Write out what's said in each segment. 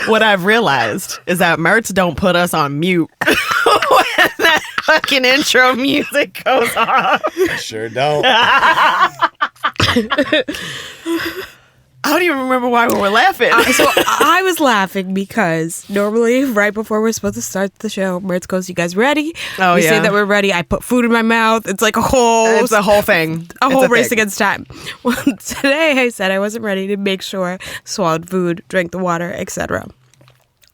What I've realized is that Mertz don't put us on mute when that fucking intro music goes on. Sure don't. I don't even remember why we were laughing. So I was laughing because normally right before we're supposed to start the show, Mertz goes, "You guys ready?" Oh, we yeah. say that we're ready. I put food in my mouth. It's like a whole thing. a It's whole race thing. against time. Well, today I said I wasn't ready to make sure, swallowed food, drank the water, etc.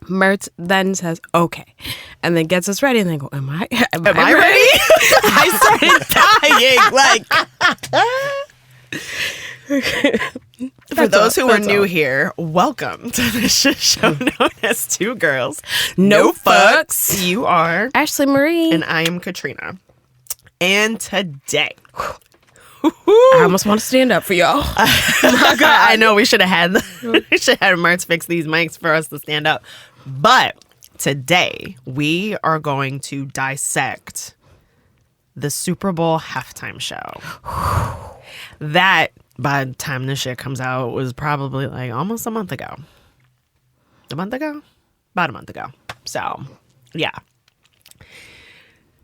Mertz then says, "Okay," and then gets us ready, and then go, Am I ready?" I started dying. For those who are That's new all. here, welcome to the shit show known as Two Girls. No Fucks. You are, Ashley Marie. and I am Katrina. And today, I almost want to stand up for y'all. my God, I know we should have had Mertz fix these mics for us to stand up. But today we are going to dissect the Super Bowl halftime show. That, by the time this shit comes out, was probably like almost a month ago. About a month ago. So, yeah.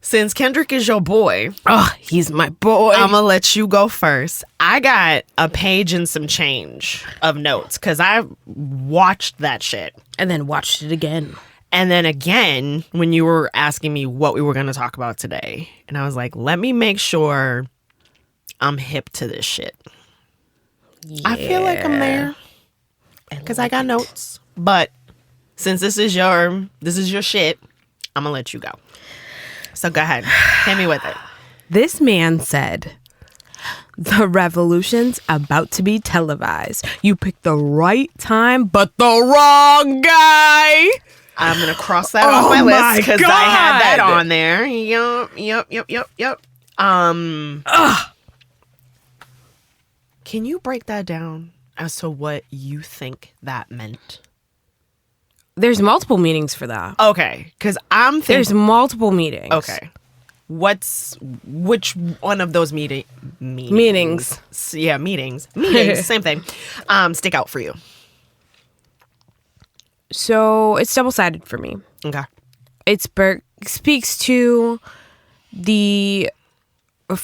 Since Kendrick is your boy, Oh, he's my boy. I'm going to let you go first. I got a page and some change of notes because I watched that shit. And then watched it again. And then again, when you were asking me what we were going to talk about today, and I was like, let me make sure I'm hip to this shit. Yeah. I feel like I'm there because I got notes. But since this is your shit, I'm going to let you go. So go ahead. Hit me with it. This man said, "The revolution's about to be televised. You picked the right time, but the wrong guy." I'm going to cross that off my list because I had that God. on there. Yep. Can you break that down as to what you think that meant? There's multiple meanings for that. Okay, because I'm thinking... There's multiple meanings. Okay. Which one of those meetings? Meanings. Yeah, meetings. Meetings, same thing. Stick out for you. So it's double-sided for me. Okay. It speaks to the,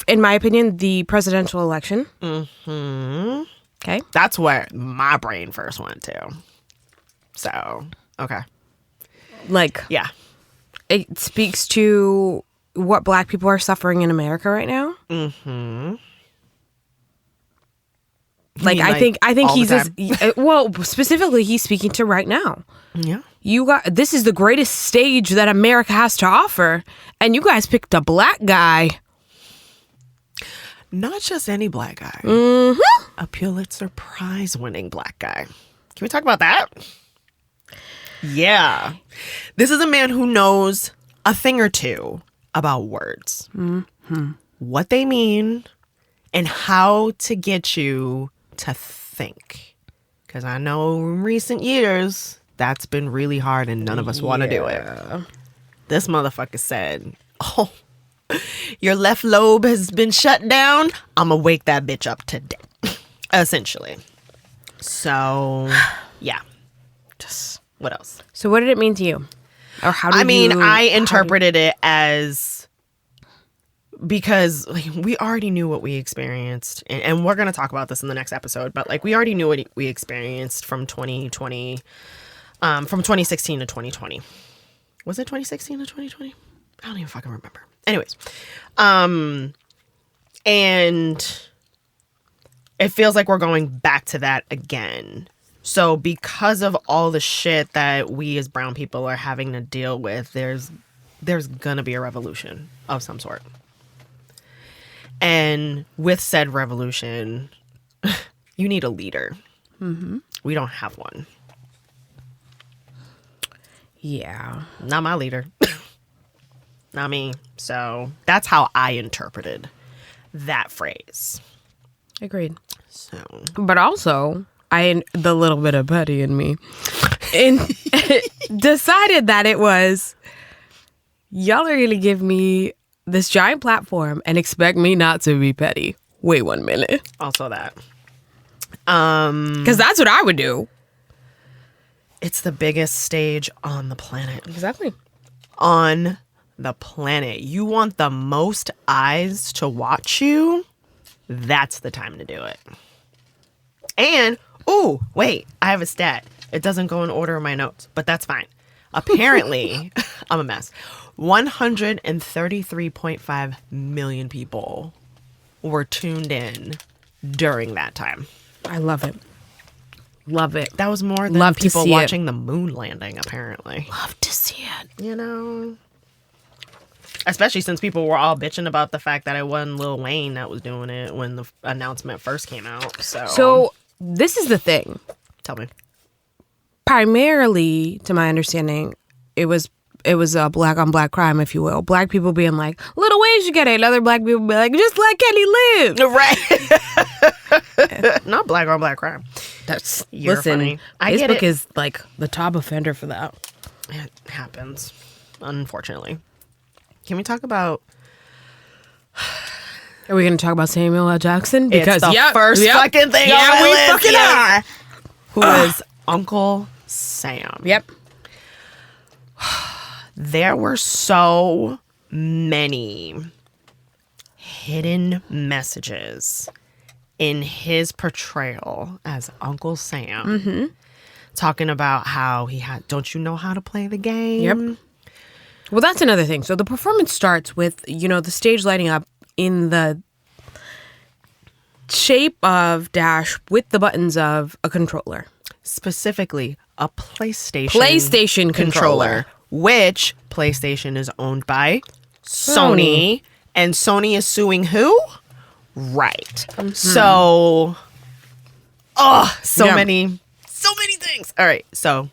in my opinion, the presidential election. Mm-hmm. Okay. That's where my brain first went to. So, okay. Like, Yeah. it speaks to what Black people are suffering in America right now. Mm-hmm. Like, I think all he's the well, specifically he's speaking to right now. Yeah. This is the greatest stage that America has to offer, and you guys picked a Black guy. Not just any Black guy. Mm-hmm. A Pulitzer Prize winning Black guy. Can we talk about that? Yeah. This is a man who knows a thing or two about words. Mm-hmm. What they mean and how to get you to think. Because I know in recent years, that's been really hard and none of us want to do it. This motherfucker said, "Oh, your left lobe has been shut down. I'm going to wake that bitch up today." Essentially. So, yeah. Just, what else? So what did it mean to you? Or how did I interpreted it as, because like, we already knew what we experienced, and we're going to talk about this in the next episode, but like we already knew what we experienced from 2020, from 2016 to 2020. Was it 2016 to 2020? I don't even fucking remember. Anyways, and it feels like we're going back to that again. So because of all the shit that we as brown people are having to deal with, there's gonna be a revolution of some sort. And with said revolution, you need a leader. Mm-hmm. We don't have one. Yeah. Not my leader. Not me. So that's how I interpreted that phrase. Agreed. So, But also, the little bit of petty in me decided that it was, y'all are going to give me this giant platform and expect me not to be petty. Wait 1 minute. also that. Because that's what I would do. It's the biggest stage on the planet. Exactly. On the planet. You want the most eyes to watch you? That's the time to do it. And, ooh, wait, I have a stat. It doesn't go in order in my notes, but that's fine. Apparently, I'm a mess. 133.5 million people were tuned in during that time. I love it. Love it. That was more than Love to people see watching the moon landing, apparently. Love to see it. You know? Especially since people were all bitching about the fact that it wasn't Lil Wayne that was doing it when the announcement first came out. So this is the thing. Tell me. Primarily, to my understanding, it was a black on black crime, if you will. Black people being like, Lil Wayne should get it. And other black people be like, just let Kenny live. Right. Not black on black crime. You're funny. Facebook is like the top offender for that. It happens, unfortunately. Can we talk about... Are we going to talk about Samuel L. Jackson? Because it's the first fucking thing on my list. Fucking are. Who is Uncle Sam. Yep. There were so many hidden messages in his portrayal as Uncle Sam. Talking about how he had, don't you know how to play the game? Yep. Well, that's another thing. So the performance starts with, the stage lighting up in the shape of dash with the buttons of a controller. Specifically, a PlayStation controller. Which PlayStation is owned by Sony. And Sony is suing who? Right. So, many things. All right, so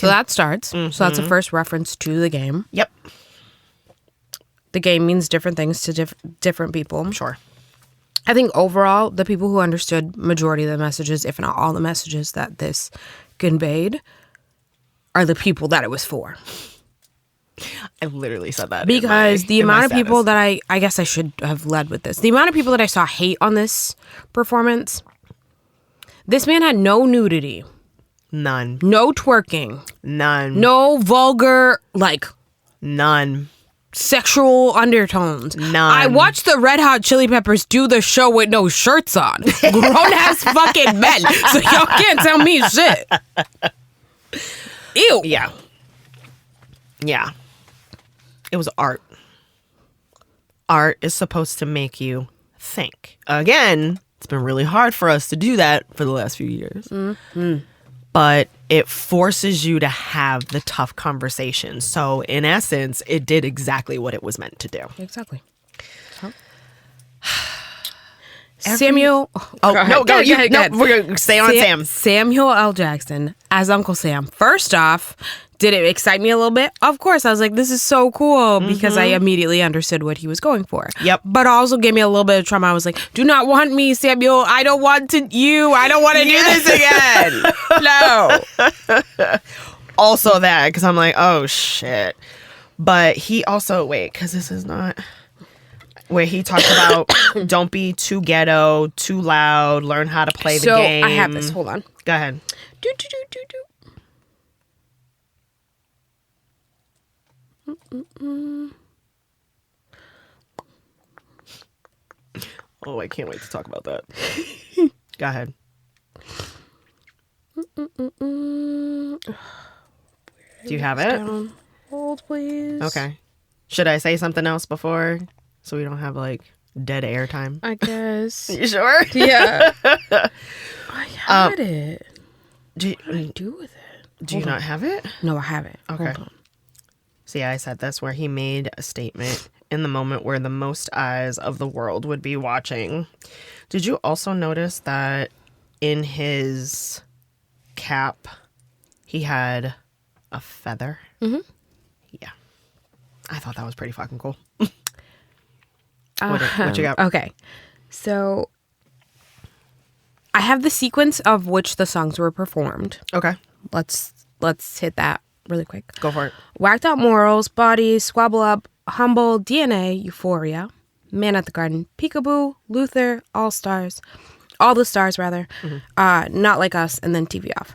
that starts. So that's the first reference to the game. Yep. The game means different things to different people. Sure. I think overall, the people who understood majority of the messages, if not all the messages that this conveyed, are the people that it was for. I literally said that. Because the amount of people that I guess I should have led with this. The amount of people that I saw hate on this performance, this man had no nudity. None. No twerking. None. No vulgar, none. Sexual undertones. None. I watched the Red Hot Chili Peppers do the show with no shirts on. Grown-ass fucking men. So y'all can't tell me shit. Ew. Yeah. Yeah. It was art. Art is supposed to make you think. Again, it's been really hard for us to do that for the last few years. But it forces you to have the tough conversations. So in essence, it did exactly what it was meant to do. Exactly. Samuel. Go ahead. We're going to stay on Sam. Samuel L. Jackson as Uncle Sam. First off, did it excite me a little bit? Of course. I was like, this is so cool because I immediately understood what he was going for. Yep. But also gave me a little bit of trauma. I was like, do not want me, Samuel. I don't want to I don't want to do this again. No. Also that, because I'm like, oh, shit. But he also, because this is not... Where he talked about don't be too ghetto, too loud, learn how to play the game. So I have this. Hold on. Go ahead. Oh, I can't wait to talk about that. Go ahead. Do you have it? Hold, please. Okay. Should I say something else before? So we don't have dead air time? I guess. You sure? Yeah. I had it. What do I do with it? Do you not have it? No, I have it. Okay. Hold on. See, I said that's where he made a statement in the moment where the most eyes of the world would be watching. Did you also notice that in his cap, he had a feather? Yeah. I thought that was pretty fucking cool. What you got? Okay. So I have the sequence of which the songs were performed. Okay. Let's hit that really quick. Go for it. Whacked Out Morals, Bodies, Squabble Up, Humble, DNA, Euphoria, Man at the Garden, Peekaboo, Luther, All the Stars rather, Not Like Us, and then TV Off.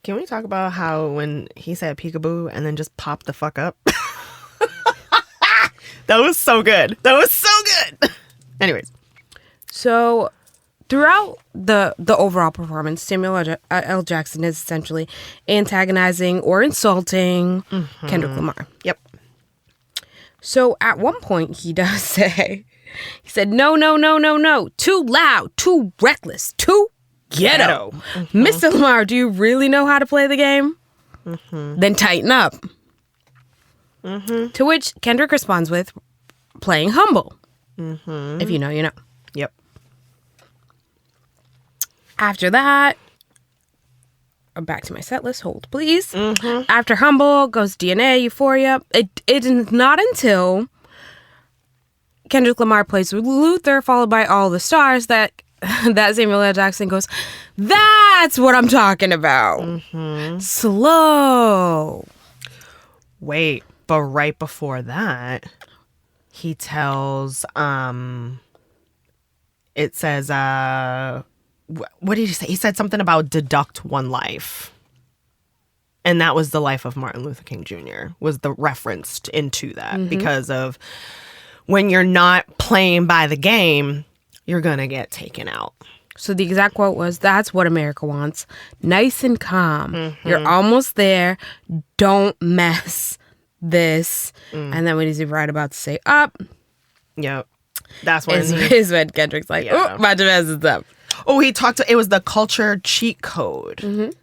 Can we talk about how when he said peekaboo and then just popped the fuck up? That was so good. That was so good. Anyways. So throughout the overall performance, Samuel L. Jackson is essentially antagonizing or insulting Kendrick Lamar. Yep. So at one point he does say, he said, no, no, no, no, no. Too loud, too reckless, too ghetto. Mr. Lamar, do you really know how to play the game? Then tighten up. To which Kendrick responds with, playing humble. If you know, you know. Yep. After that, back to my set list. Hold, please. After humble goes DNA, Euphoria. It is not until Kendrick Lamar plays with Luther, followed by All the Stars, that Samuel L. Jackson goes, that's what I'm talking about. Slow. Wait, but right before that, he tells, it says, what did he say? He said something about deduct one life. And that was the life of Martin Luther King Jr. was the reference into that. Because of when you're not playing by the game, you're going to get taken out. So the exact quote was, that's what America wants. Nice and calm. You're almost there. Don't mess this. And then when he's right about to say up. Yep. That's when is when Kendrick's like, oh, my mess is up. Oh, he talked to, it was the culture cheat code.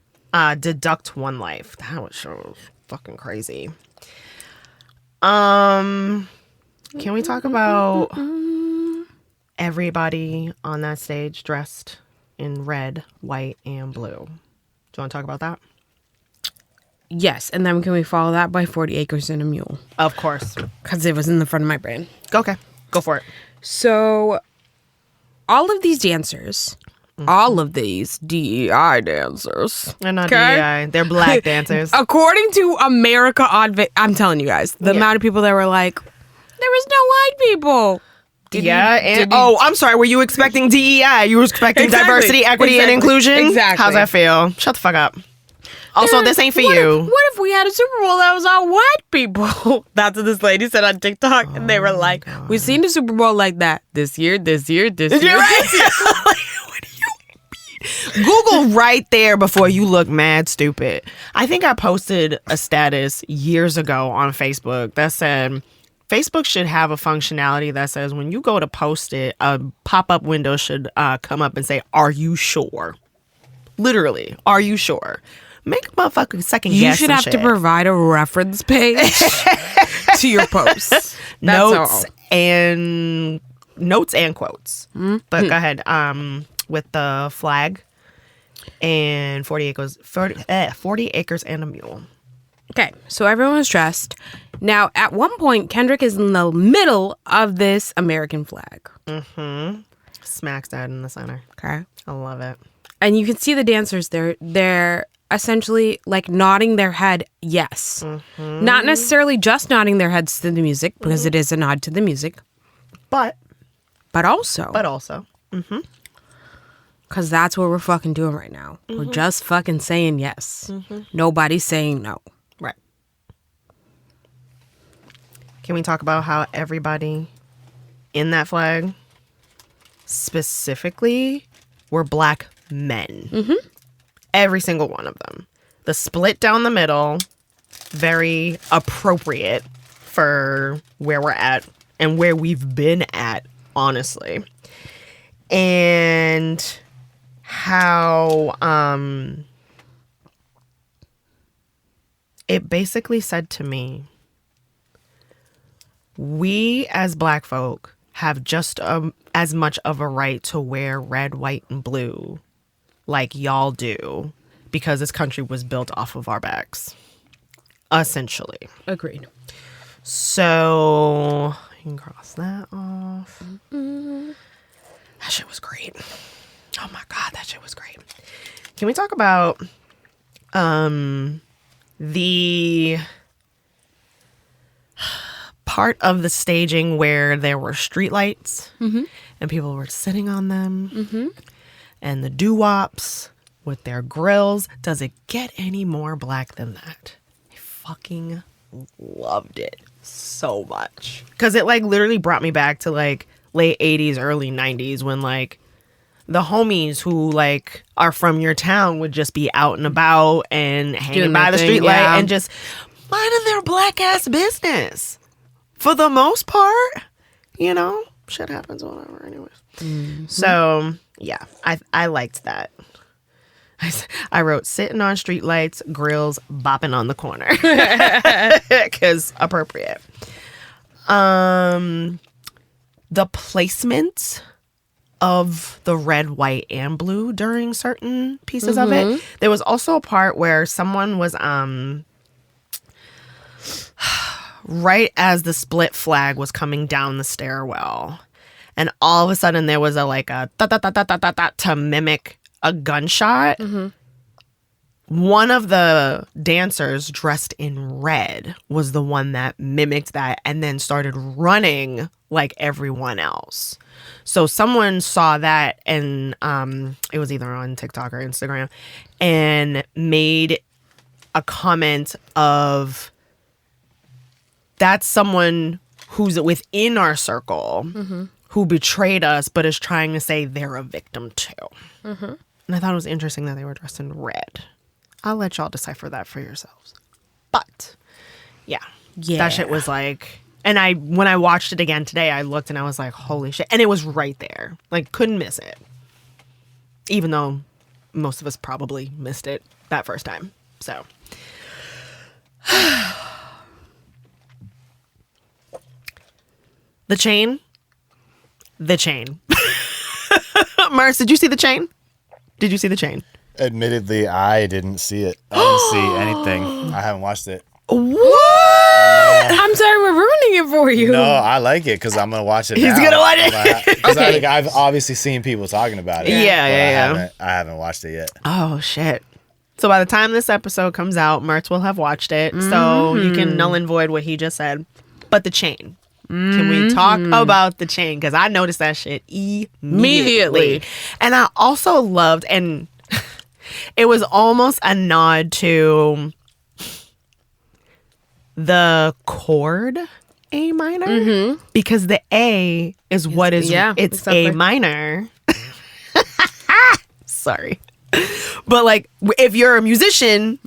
Deduct one life. That was so fucking crazy. Can we talk about everybody on that stage dressed in red, white, and blue? Do you want to talk about that? Yes, and then can we follow that by 40 Acres and a Mule? Of course. Because it was in the front of my brain. Okay, go for it. So, all of these dancers, all of these DEI dancers. They're not DEI, they're black dancers. According to America I'm telling you guys, the amount of people that were like, there was no white people. I'm sorry, were you expecting DEI? You were expecting diversity, equity, and inclusion? Exactly. How's that feel? Shut the fuck up. Also, this ain't for you. What if we had a Super Bowl that was all white people? That's what this lady said on TikTok. And they were like, we've seen the Super Bowl like that this year, this year, this year. Right? What do you mean? Google right there before you look mad stupid. I think I posted a status years ago on Facebook that said, Facebook should have a functionality that says when you go to post it, a pop-up window should come up and say, are you sure? Literally, are you sure? Make a motherfucking second guess. You should have to provide a reference page to your posts. Notes and quotes. But go ahead. With the flag and 40 acres and a mule. Okay, so everyone was dressed. Now, at one point, Kendrick is in the middle of this American flag. Smack dab in the center. Okay. I love it. And you can see the dancers, they're essentially like nodding their head yes. Not necessarily just nodding their heads to the music, because it is a nod to the music. But also. Because that's what we're fucking doing right now. We're just fucking saying yes. Nobody's saying no. Right. Can we talk about how everybody in that flag specifically were black men? Every single one of them. The split down the middle, very appropriate for where we're at and where we've been at, honestly. And how it basically said to me, we as black folk have just as much of a right to wear red, white, and blue like y'all do, because this country was built off of our backs, essentially. Agreed. So you can cross that off. That shit was great. Oh my God, that shit was great. Can we talk about the part of the staging where there were streetlights and people were sitting on them and the doo-wops with their grills. Does it get any more black than that? I fucking loved it so much. Because it like literally brought me back to like late 80s, early 90s when like the homies who like are from your town would just be out and about and hanging by the street light and just minding their black ass business. For the most part, you know, shit happens, whatever, anyways. Mm-hmm. So, yeah, I liked that. I wrote sitting on streetlights, grills, bopping on the corner. Because appropriate. The placement of the red, white, and blue during certain pieces of it. There was also a part where someone was right as the split flag was coming down the stairwell, and all of a sudden there was a like a ta-ta-ta-ta-ta-ta to mimic a gunshot. One of the dancers dressed in red was the one that mimicked that and then started running like everyone else. So someone saw that, and it was either on TikTok or Instagram, and made a comment of, that's someone who's within our circle who betrayed us but is trying to say they're a victim too. And I thought it was interesting that they were dressed in red. I'll let y'all decipher that for yourselves. But yeah, that shit was like, and when I watched it again today, I looked and I was like, holy shit. And it was right there. Like, couldn't miss it. Even though most of us probably missed it that first time. So. The chain. Mars, did you see the chain? Did you see the chain? Admittedly, I didn't see it. I didn't see anything. I haven't watched it. What? I'm sorry, we're ruining it for you. No, I like it because I'm going to watch it He's now. going to watch it? Because I think I've obviously seen people talking about it. Yeah. I haven't watched it yet. Oh, shit. So by the time this episode comes out, Mertz will have watched it. So you can null and void what he just said. But the chain. Can we talk about the chain? Because I noticed that shit immediately. And I also loved, and it was almost a nod to the chord A minor. Because the A is what is, it's exactly. A minor. Sorry. But like, if you're a musician,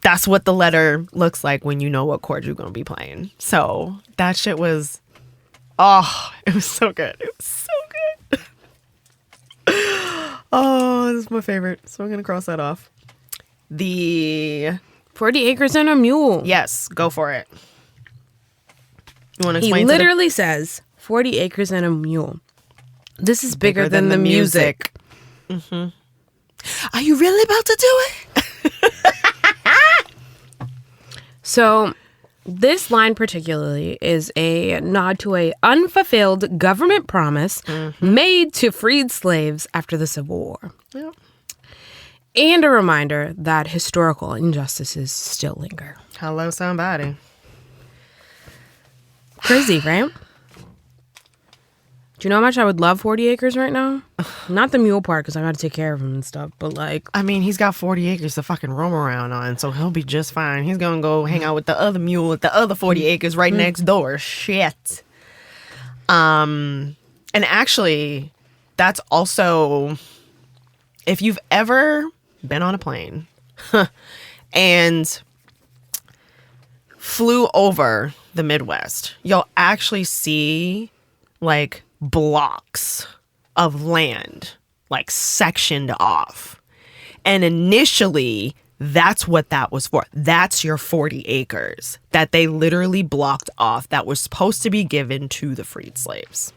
that's what the letter looks like when you know what chord you're going to be playing. So that shit was, it was so good. It was so good. Oh, this is my favorite. So I'm going to cross that off. The 40 acres and a mule. Yes, go for it. You want to explain? He literally says 40 acres and a mule. This is bigger than the music. Are you really about to do it? So this line particularly is a nod to a unfulfilled government promise made to freed slaves after the Civil War. Yep. And a reminder that historical injustices still linger. Hello, somebody. Crazy, right? Do you know how much I would love 40 acres right now? Not the mule part, because I got to take care of him and stuff, but like... I mean, he's got 40 acres to fucking roam around on, so he'll be just fine. He's going to go hang out with the other mule with the other 40 acres right next door. Shit. And actually, that's also... If you've ever been on a plane and flew over the Midwest, you'll actually see, like... blocks of land like sectioned off, and initially that's what that was for. That's your 40 acres that they literally blocked off that was supposed to be given to the freed slaves.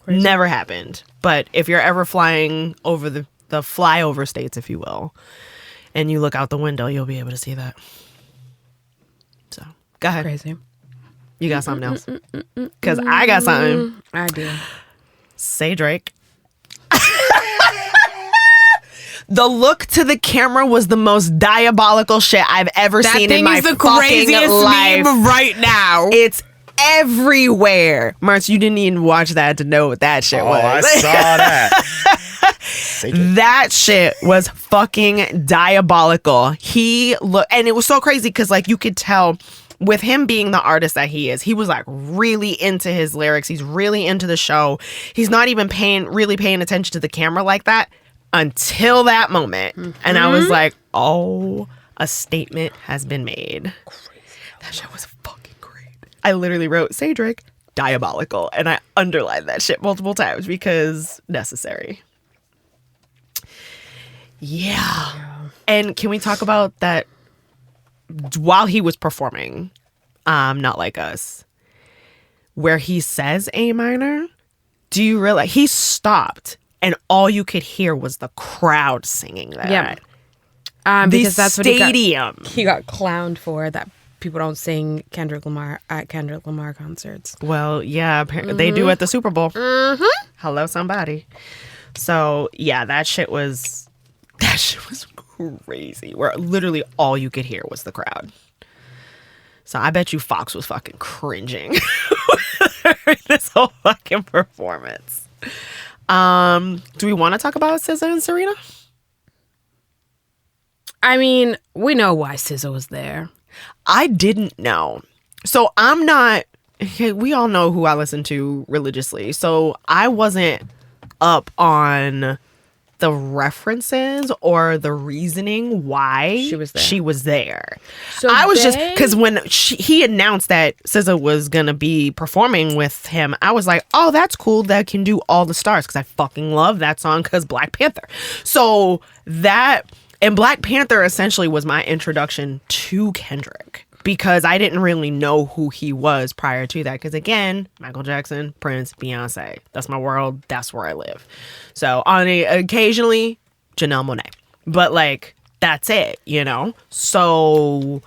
Crazy. Never happened. But if you're ever flying over the flyover states, if you will, and you look out the window, you'll be able to see that. So go ahead. Crazy. You got something else? Because I got something. I do. Say Drake. The look to the camera was the most diabolical shit I've ever seen in my fucking life. That thing is the craziest meme right now. It's everywhere. Mertz, you didn't even watch that to know what that shit was. I saw that. That shit was fucking diabolical. And it was so crazy because like you could tell with him being the artist that he is, he was like really into his lyrics. He's really into the show. He's not even really paying attention to the camera like that until that moment. And I was like, oh, a statement has been made. Crazy. That shit was fucking great. I literally wrote Cedric diabolical and I underlined that shit multiple times because necessary. Yeah. And can we talk about that while he was performing, Not Like Us, where he says A minor? Do you realize he stopped and all you could hear was the crowd singing that? Yeah. Because that's stadium. What he got clowned for, that people don't sing Kendrick Lamar at Kendrick Lamar concerts. Well, yeah, apparently they do at the Super Bowl. Hello, somebody. So, yeah, that shit was crazy. Where literally all you could hear was the crowd. So I bet you Fox was fucking cringing this whole fucking performance. Do we want to talk about SZA and Serena? I mean, we know why SZA was there. I didn't know. So I'm not. We all know who I listen to religiously. So I wasn't up on the references or the reasoning why she was there. So I was just because when he announced that SZA was gonna be performing with him, I was like, oh, that's cool. That can do All the Stars because I fucking love that song because Black Panther. So that and Black Panther essentially was my introduction to Kendrick. Because I didn't really know who he was prior to that. Because again, Michael Jackson, Prince, Beyonce. That's my world. That's where I live. So occasionally, Janelle Monáe. But like, that's it, you know? So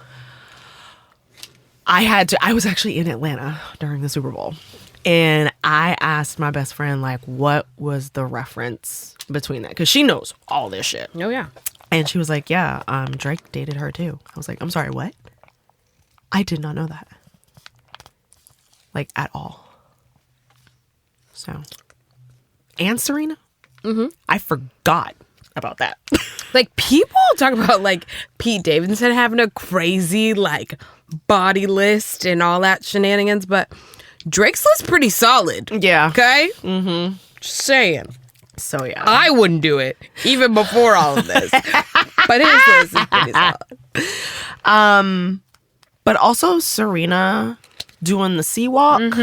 I was actually in Atlanta during the Super Bowl. And I asked my best friend, like, what was the reference between that? Because she knows all this shit. Oh, yeah. And she was like, yeah, Drake dated her too. I was like, I'm sorry, what? I did not know that. Like, at all. So. And Serena? I forgot about that. Like, people talk about, like, Pete Davidson having a crazy, like, body list and all that shenanigans, but Drake's list pretty solid. Yeah. Okay? Just saying. So, yeah. I wouldn't do it, even before all of this. But his list is pretty solid. But also Serena doing the sea walk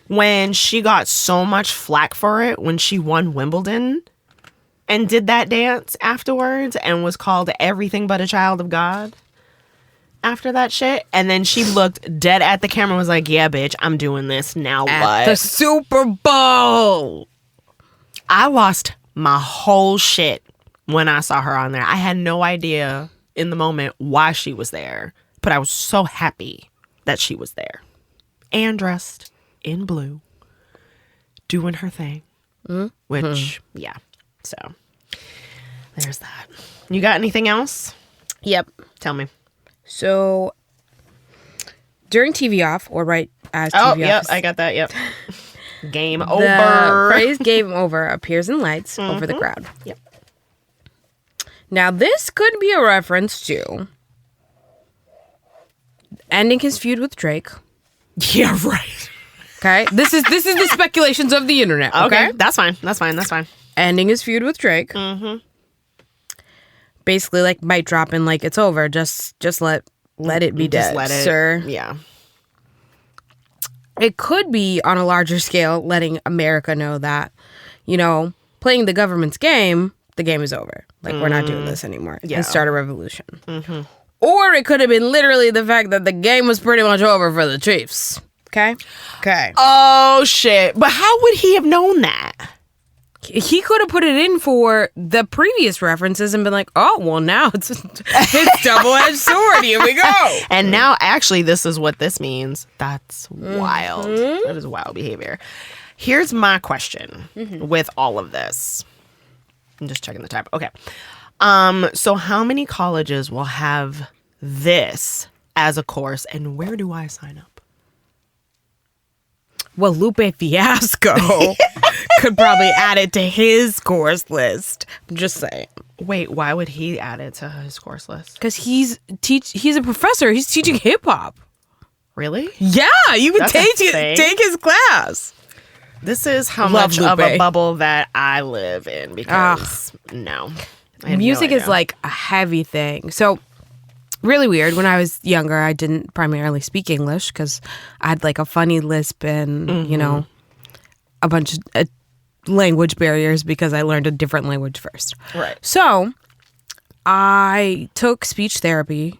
when she got so much flack for it when she won Wimbledon and did that dance afterwards and was called everything but a child of God after that shit. And then she looked dead at the camera and was like, yeah, bitch, I'm doing this. Now what? The Super Bowl. I lost my whole shit when I saw her on there. I had no idea in the moment why she was there. But I was so happy that she was there and dressed in blue, doing her thing, which, yeah. So there's that. You got anything else? Yep. Tell me. So during TV off or right as TV off. Oh, yep. I got that. Yep. Game over. The phrase game over appears in lights over the crowd. Yep. Now, this could be a reference to ending his feud with Drake. Yeah, right. Okay, this is the speculations of the internet. Okay, that's fine. Ending his feud with Drake. Basically, like mic dropping, like it's over. Just let it be dead, sir. Yeah. It could be on a larger scale, letting America know that, you know, playing the government's game, the game is over. Like we're not doing this anymore. Yeah. And start a revolution. Or it could have been literally the fact that the game was pretty much over for the Chiefs. Okay? Oh, shit. But how would he have known that? He could have put it in for the previous references and been like, oh, well, now it's double-edged sword. Here we go. And now, actually, this is what this means. That's wild. That is wild behavior. Here's my question with all of this. I'm just checking the time. Okay. So how many colleges will have this as a course, and where do I sign up? well, Lupe Fiasco could probably add it to his course list. I'm just saying. Wait, why would he add it to his course list? Because he's a professor. He's teaching hip hop. Really? Yeah, you would That's a take thing? take his class. This is how Love much of a Lupe. bubble that I live in because no. I have Music no is idea. like a heavy thing. So really weird. When I was younger, I didn't primarily speak English because I had like a funny lisp and, you know, a bunch of language barriers because I learned a different language first. Right. So I took speech therapy,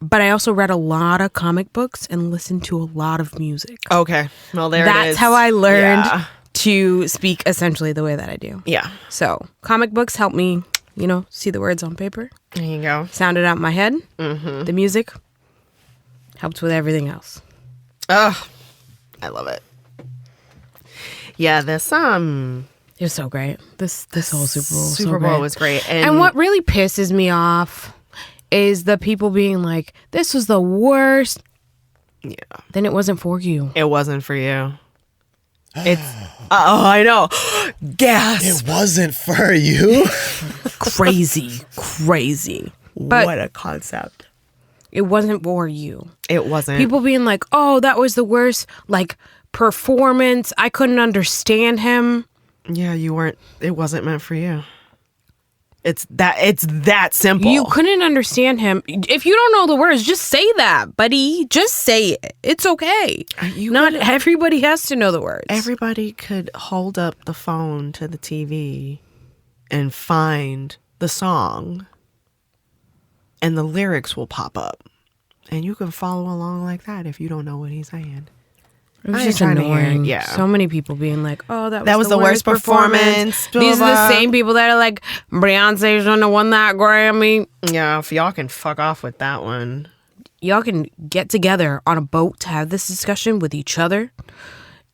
but I also read a lot of comic books and listened to a lot of music. Okay. Well, there it is. That's how I learned Yeah. to speak essentially the way that I do. Yeah. So comic books help me, you know, see the words on paper, There you go. sound it out in my head. The music helps with everything else. Oh, I love it. Yeah, this It was so great. This whole Super Bowl, was so Super Bowl great. was great. And what really pisses me off is the people being like, "This was the worst." Yeah, Then it wasn't for you. it wasn't for you. It's I know. Gasp. It wasn't for you. Crazy. But What a concept. it wasn't for you. It wasn't. People being like, "Oh, that was the worst like performance. I couldn't understand him." Yeah, you weren't. It wasn't meant for you. It's that simple. You couldn't understand him. If you don't know the words, just say that, buddy. Just say it. It's okay. Not everybody has to know the words. Everybody could hold up the phone to the TV and find the song, and the lyrics will pop up, and you can follow along like that if you don't know what he's saying. It was I ain't just trying to hear it. annoying. Yeah. So many people being like, "Oh, that was the worst performance, blah, These are the blah. same people that are like, "Beyonce shouldn't have won that Grammy." Yeah, if y'all can fuck off with that one. Y'all can get together on a boat to have this discussion with each other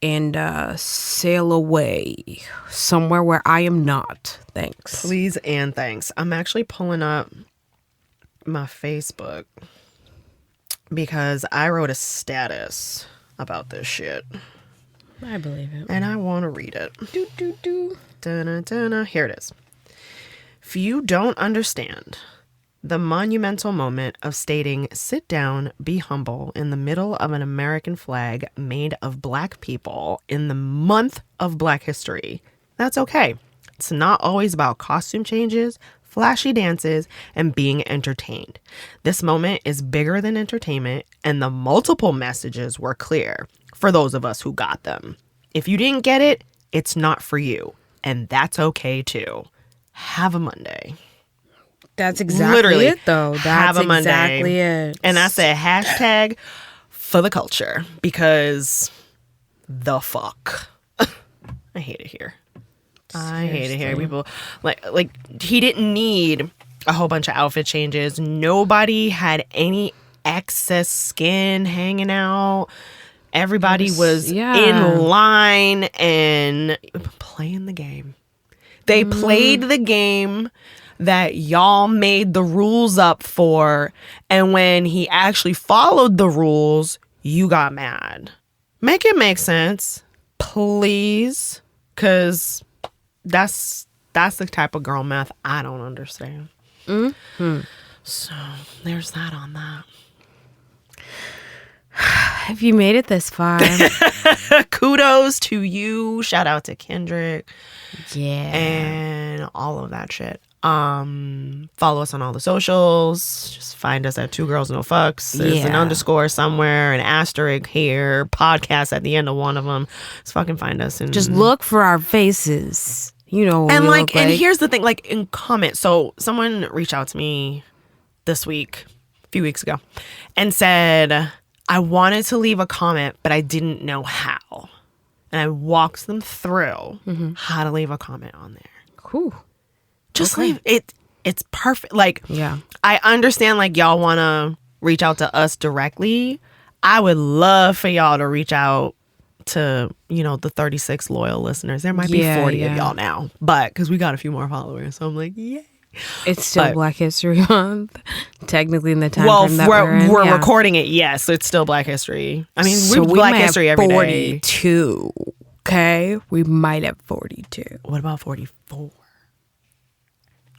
and sail away somewhere where I am not. Thanks. Please and thanks. I'm actually pulling up my Facebook because I wrote a status about this shit. I believe it. And I want to read it. Dun-dun-dun-dun. Here it is. If you don't understand the monumental moment of stating, "Sit down, be humble," in the middle of an American flag made of black people in the month of Black History, that's okay. It's not always about costume changes, flashy dances, and being entertained. This moment is bigger than entertainment, and the multiple messages were clear for those of us who got them. If you didn't get it, it's not for you, and that's okay too. Have a Monday. That's exactly Literally, it, though. That's have a Monday. exactly it. And I said hashtag for the culture because the fuck. I hate it here. I hate it here. People like he didn't need a whole bunch of outfit changes. Nobody had any excess skin hanging out. Everybody was in line and playing the game. They played the game that y'all made the rules up for, and when he actually followed the rules, you got mad. Make it make sense, please, because that's the type of girl math I don't understand. So there's that on that. Have you made it this far? Kudos to you. Shout out to Kendrick. Yeah. And all of that shit. Follow us on all the socials. Just find us at 2 Girls No Fucks. There's an underscore somewhere, an asterisk here, podcast at the end of one of them. Just fucking find us and Just look for our faces. You know, what and we like, look and like. here's the thing, like in comments. So someone reached out to me this week, a few weeks ago, and said I wanted to leave a comment, but I didn't know how. And I walked them through how to leave a comment on there. Cool. Just leave it. It's perfect. Like, Yeah. I understand, like, y'all want to reach out to us directly. I would love for y'all to reach out to, you know, the 36 loyal listeners. There might be 40 of y'all now, but because we got a few more followers. So I'm like, yay. It's still But- Black History Month, technically in the time Well, frame that we're in. we're yeah. recording it. Yes, it's still Black History. I mean, So we're we Black might History have every day. 42. Okay, we might have 42. What about 44?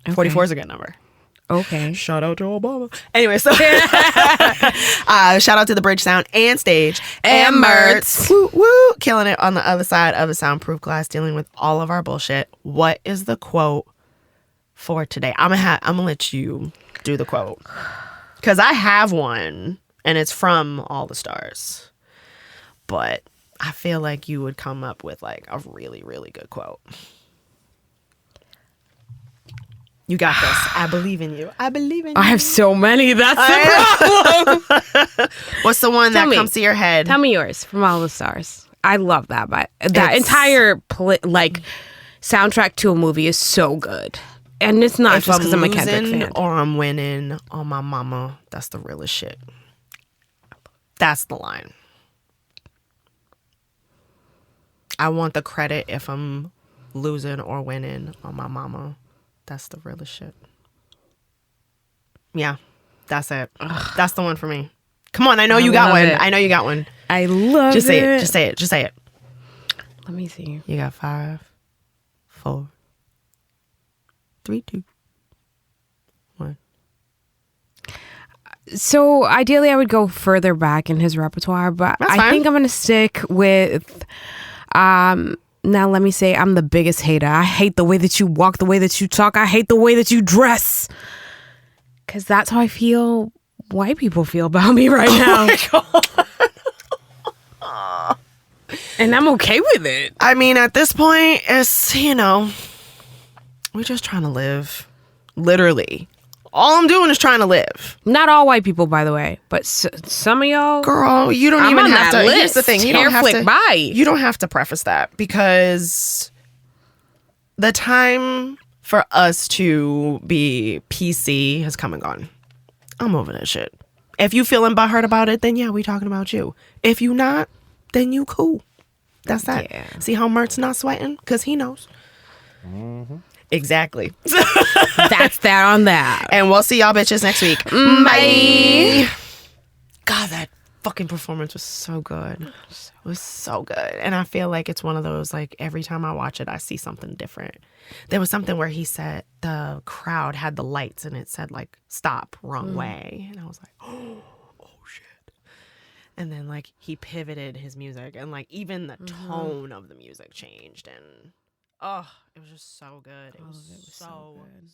Okay. 44 is a good number. Okay. Shout out to Obama. Anyway, so shout out to the Bridge Sound and Stage And Mertz. Woo, woo, killing it on the other side of the soundproof glass, dealing with all of our bullshit. What is the quote for today? I'm gonna let you do the quote because I have one and it's from All the Stars, but I feel like you would come up with like a really, really good quote. You got this. I believe in you. I believe in you. I have so many. That's the problem. What's the one Tell that me. comes to your head? Tell me yours from All the Stars. I love that. But that It's- entire soundtrack to a movie is so good. And it's not If just because I'm a Kendrick losing fan. or I'm winning on my mama, that's the realest shit. That's the line. I want the credit if I'm losing or winning on my mama. That's the realest shit. Yeah, that's it. That's the one for me. Come on, I know you got love one. it. I know you got one. I love Just say it. it. Just say it. Just say it. Let me see. You got 5, 4, 3, 2, 1. So ideally, I would go further back in his repertoire, but That's I fine. think I'm gonna stick with. Now let me say I'm the biggest hater. I hate the way that you walk, the way that you talk. I hate the way that you dress, because that's how I feel. White people feel about me right now, and I'm okay with it. I mean, at this point, it's, we're just trying to live. Literally. All I'm doing is trying to live. Not all white people, by the way, but some of y'all. Girl, you don't I'm even on have that to. Here's list. the thing. You Hair don't have flick to. by. You don't have to preface that because the time for us to be PC has come and gone. I'm over that shit. If you feeling butthurt about it, then yeah, we talking about you. If you not, then you cool. That's that. Yeah. See how Mert's not sweating? Because he knows. Exactly. That's that on that. And we'll see y'all bitches next week. Bye. God, that fucking performance was so good. It was so good. And I feel like it's one of those, like, every time I watch it, I see something different. There was something where he said the crowd had the lights and it said, like, stop, wrong way. And I was like, oh, shit. And then, like, he pivoted his music and, like, even the tone of the music changed. And, oh, it was just so good. It was so good.